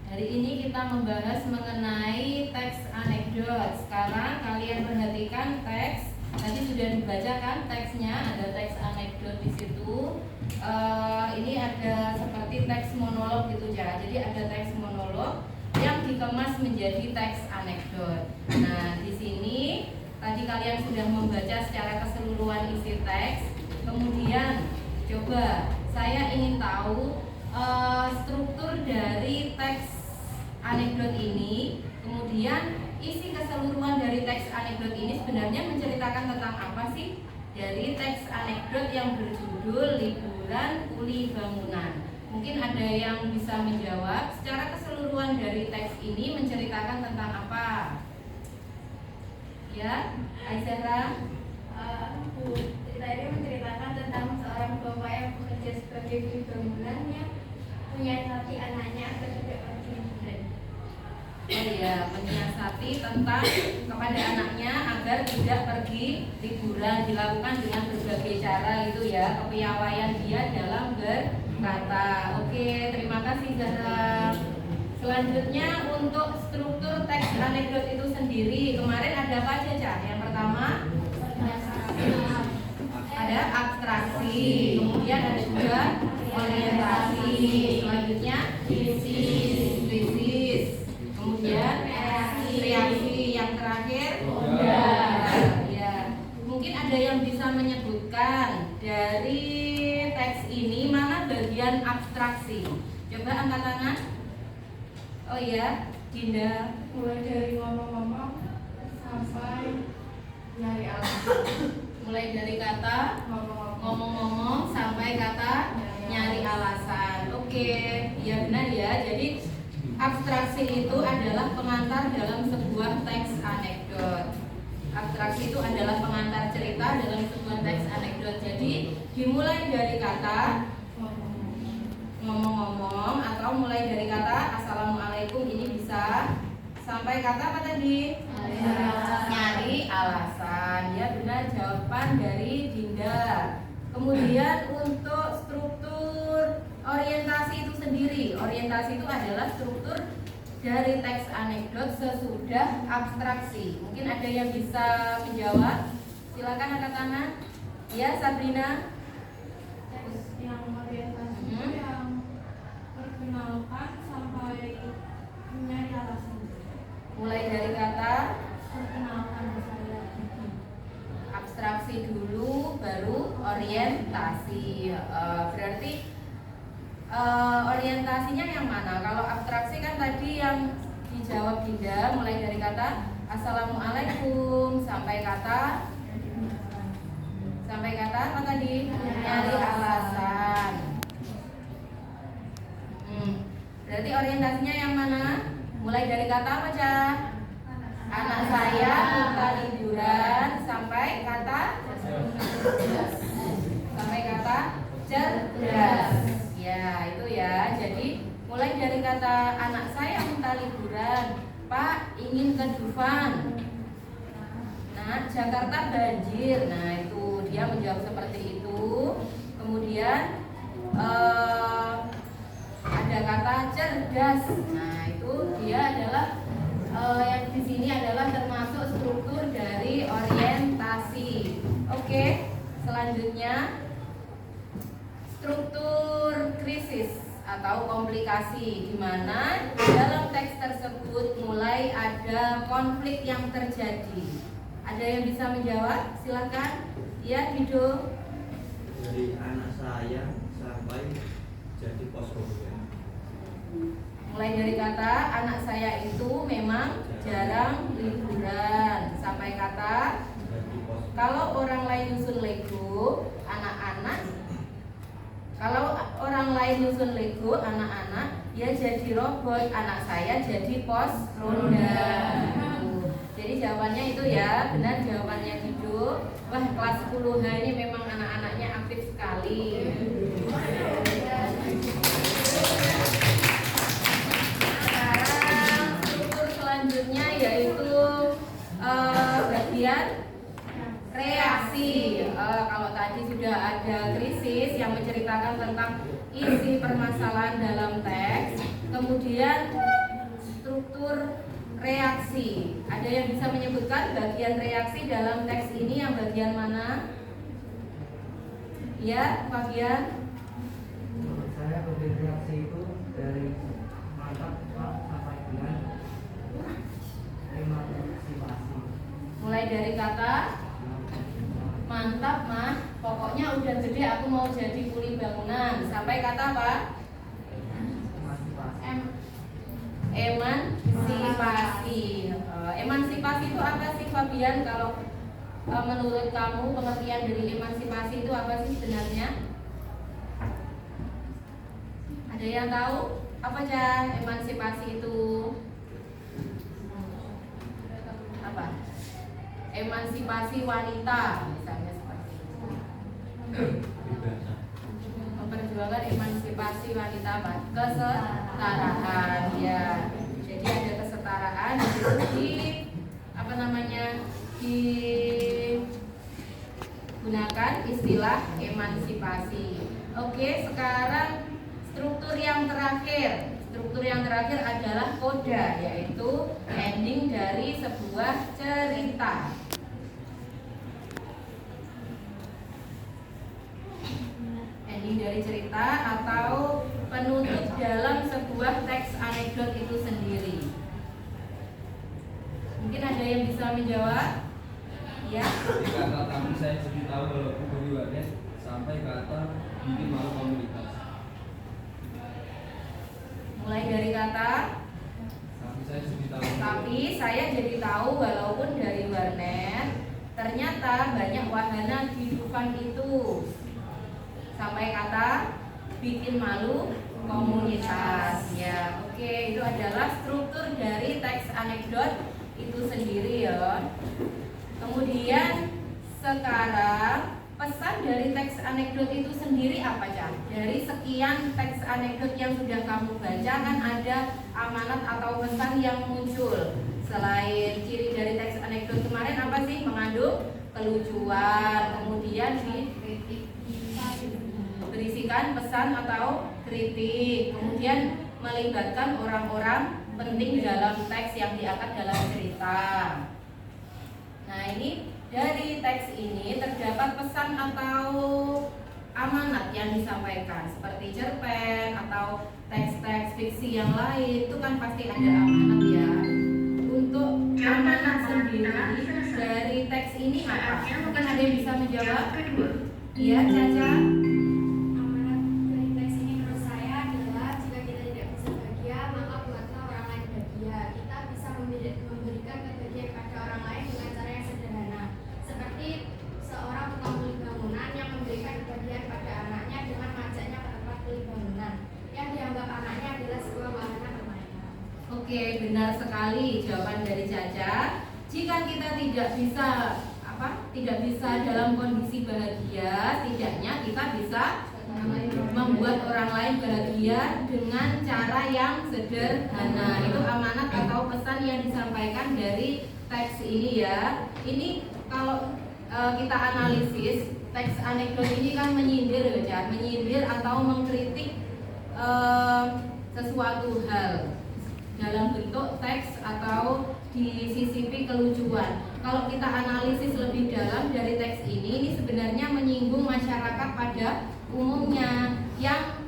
Hari ini kita membahas mengenai teks anekdot. Sekarang kalian perhatikan teks. Tadi sudah dibacakan teksnya, ada teks anekdot di situ. Ini ada seperti teks monolog gitu ya. Jadi ada teks monolog yang dikemas menjadi teks anekdot. Nah, di sini tadi kalian sudah membaca secara keseluruhan isi teks. Kemudian coba saya ingin tahu struktur dari teks anekdot ini, kemudian isi keseluruhan dari teks anekdot ini sebenarnya menceritakan tentang apa sih? Dari teks anekdot yang berjudul Liburan Kuli Bangunan. Mungkin ada yang bisa menjawab secara keseluruhan dari teks ini menceritakan tentang apa? Ya, Aisyah. Cerita ini menceritakan tentang seorang bapak yang bekerja sebagai kuli bangunan yang menyiasati anaknya agar tidak pergi liburan. Oh iya, menyiasati tentang kepada anaknya agar tidak pergi liburan, dilakukan dengan berbagai cara itu ya, kepiawaian dia dalam berkata. Oke, terima kasih Zahra. Selanjutnya untuk struktur teks anekdot itu sendiri, kemarin ada apa aja, Cah? Yang pertama ada abstraksi, kemudian ada juga orientasi, selanjutnya krisis, kemudian reaksi, yang terakhir ya. Mungkin ada yang bisa menyebutkan dari teks ini mana bagian abstraksi? Coba angkat tangan. Oh iya, Dinda. Mulai dari ngomong-ngomong sampai nyari alasan. Mulai dari kata ngomong-ngomong sampai kata nyari alasan. Oke, ya benar ya. Jadi abstraksi itu adalah pengantar dalam sebuah teks anekdot. Abstraksi itu adalah pengantar cerita dalam sebuah teks anekdot. Jadi dimulai dari kata ngomong-ngomong atau mulai dari kata assalamualaikum, ini bisa sampai kata apa tadi? Nyari alasan. Ya benar, jawaban dari Dinda. Kemudian untuk struktur orientasi itu sendiri, orientasi itu adalah struktur dari teks anekdot sesudah abstraksi. Mungkin ada yang bisa menjawab? Silakan angkat tangan. Ya, Sabrina. Yang orientasi itu yang perkenalkan sampai nyari alasan. Mulai dari kata Perkenalkan saya. abstraksi dulu, baru orientasi. Berarti orientasinya yang mana? Kalau abstraksi kan tadi yang dijawab Dinda, mulai dari kata assalamualaikum sampai kata apa tadi? Nyari alasan. Berarti orientasinya yang mana? Mulai dari kata apa, Cah? Anak saya minta liburan sampai kata cerdas. Ya, itu ya. Jadi mulai dari kata anak saya minta liburan, Pak ingin ke Dufan. Nah, Jakarta banjir. Nah, itu dia menjawab seperti itu. Kemudian ada kata cerdas. Nah, itu dia adalah yang di sini adalah termasuk struktur dari orientasi. Oke, selanjutnya struktur krisis atau komplikasi, di mana dalam teks tersebut mulai ada konflik yang terjadi. Ada yang bisa menjawab? Silakan. Ya, Dido. Dari anak saya sampai jadi posko. Mulai dari kata anak saya itu memang jarang liburan sampai kata kalau orang lain nyusun Lego, anak-anak ya jadi robot, anak saya jadi pos ronda. Jadi jawabannya itu ya, benar jawabannya Dido. Wah, kelas 10H ini memang anak-anaknya aktif sekali. Selanjutnya yaitu bagian reaksi. Kalau tadi sudah ada krisis yang menceritakan tentang isi permasalahan dalam teks, kemudian struktur reaksi. Ada yang bisa menyebutkan bagian reaksi dalam teks ini yang bagian mana? Ya, Fabian. Menurut saya bagian reaksi itu dari mantap sampai dengan emansipasi. Mulai dari kata mantap mah, pokoknya udah gede aku mau jadi kuli bangunan. Sampai kata apa? Emansipasi. Emansipasi itu apa sih Fabian? Kalau menurut kamu pengertian dari emansipasi itu apa sih sebenarnya? Ada yang tahu? Apa aja emansipasi itu? Apa? Emansipasi wanita misalnya seperti itu. Memperjuangkan emansipasi wanita apa? Kesetaraan ya. Jadi ada kesetaraan di apa namanya? Digunakan istilah emansipasi. Oke, sekarang struktur yang terakhir. Struktur yang terakhir adalah koda, yaitu ending dari sebuah cerita. Ending dari cerita atau penutup dalam sebuah teks anekdot itu sendiri. Mungkin ada yang bisa menjawab? Ya. Di kata tapi saya jadi tahu kalau dari warnet sampai kata bikin malu komunitas. Mulai dari kata tapi saya jadi tahu walaupun dari warnet ternyata banyak wahana kehidupan itu. Sampai kata bikin malu komunitas ya. Oke, itu adalah struktur dari teks anekdot itu sendiri ya. Kemudian sekarang pesan dari teks anekdot itu sendiri apa Cah? Dari sekian teks anekdot yang sudah kamu baca kan ada amanat atau pesan yang muncul. Selain ciri dari teks anekdot kemarin apa sih? Mengandung kelucuan, kemudian berisikan pesan atau kritik, kemudian melibatkan orang-orang penting dalam teks yang diangkat dalam cerita. Nah, ini dari teks ini terdapat pesan atau amanat yang disampaikan seperti cerpen atau teks-teks fiksi yang lain itu kan pasti ada amanat ya. Untuk amanat sendiri dari teks ini apa? Mungkin ada yang bisa menjawab? Iya, Caca. Amanat dari teks ini menurut saya adalah jika kita tidak bisa bahagia, maka buatlah orang lain bahagia. Kita bisa memberikan kebahagiaan pada orang lain dengan cara yang sederhana. Seperti seorang tukang kuli bangunan yang memberikan kebahagiaan pada anaknya dengan mengajaknya ke tempat kuli bangunan yang dianggap anaknya adalah sebuah wahana permainan. Oke, benar sekali jawaban dari Caca. Jika kita tidak bisa dalam kondisi bahagia, setidaknya kita bisa membuat orang lain bahagia dengan cara yang sederhana. Itu amanat atau pesan yang disampaikan dari teks ini ya. Ini kalau kita analisis teks anekdot ini kan menyindir ya, menyindir atau mengkritik sesuatu hal dalam bentuk teks atau disisipi kelucuan. Kalau kita analisis lebih dalam dari teks ini sebenarnya menyinggung masyarakat pada umumnya yang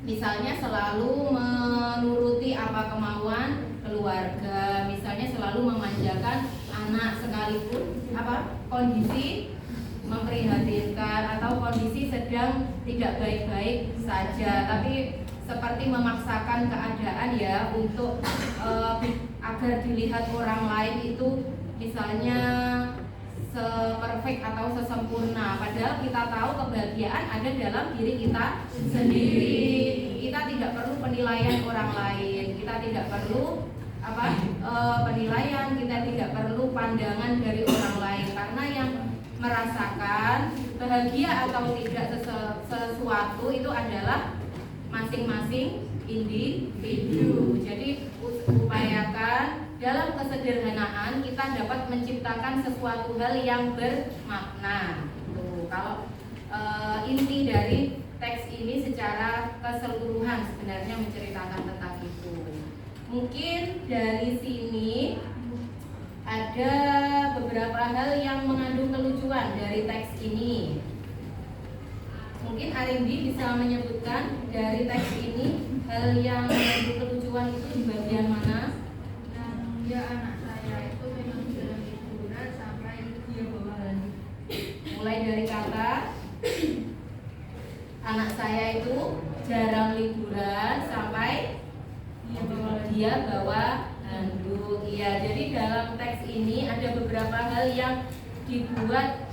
misalnya selalu menuruti apa kemauan keluarga, misalnya selalu memanjakan anak sekalipun kondisi memprihatinkan atau kondisi sedang tidak baik-baik saja, tapi seperti memaksakan keadaan ya untuk agar dilihat orang lain itu misalnya seperfect atau sesempurna, padahal kita tahu kebahagiaan ada dalam diri kita sendiri. Kita tidak perlu penilaian orang lain, kita tidak perlu penilaian, kita tidak perlu pandangan dari orang lain, karena yang merasakan bahagia atau tidak sesuatu itu adalah masing-masing individu. Jadi upayakan dalam kesederhanaan kita dapat menciptakan sesuatu hal yang bermakna. Tuh, kalau inti dari teks ini secara keseluruhan sebenarnya menceritakan tentang itu. Mungkin dari sini ada beberapa hal yang mengandung kelucuan dari teks ini. Mungkin Arimbi bisa menyebutkan dari teks ini hal yang mengandung kelucuan itu di bagian mana? Ya, anak saya itu memang dalam liburan sampai dia bawa handuk. Mulai dari kata anak saya itu jarang liburan sampai dia bawa handuk. Iya, jadi dalam teks ini ada beberapa hal yang dibuat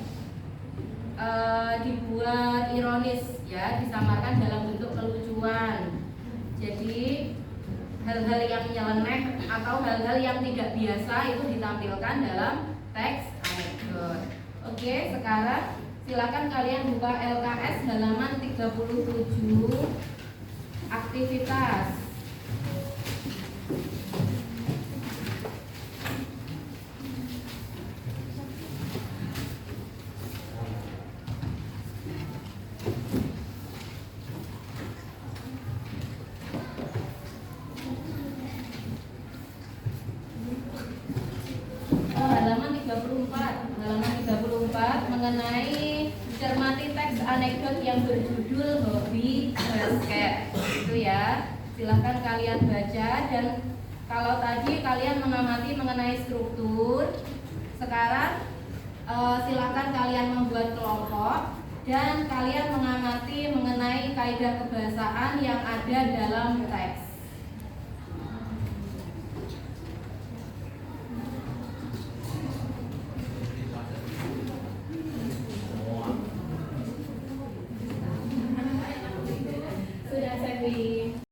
ironis ya, disamarkan dalam bentuk kelucuan. Jadi hal-hal yang nyeleneh atau hal-hal yang tidak biasa itu ditampilkan dalam teks anekdot. Oke, sekarang silakan kalian buka LKS halaman 37 aktivitas. Halaman 34 mengenai cermati teks anekdot yang berjudul hobi basket. Itu ya. Silahkan kalian baca, dan kalau tadi kalian mengamati mengenai struktur, sekarang silahkan kalian membuat kelompok dan kalian mengamati mengenai kaidah kebahasaan yang ada dalam teks.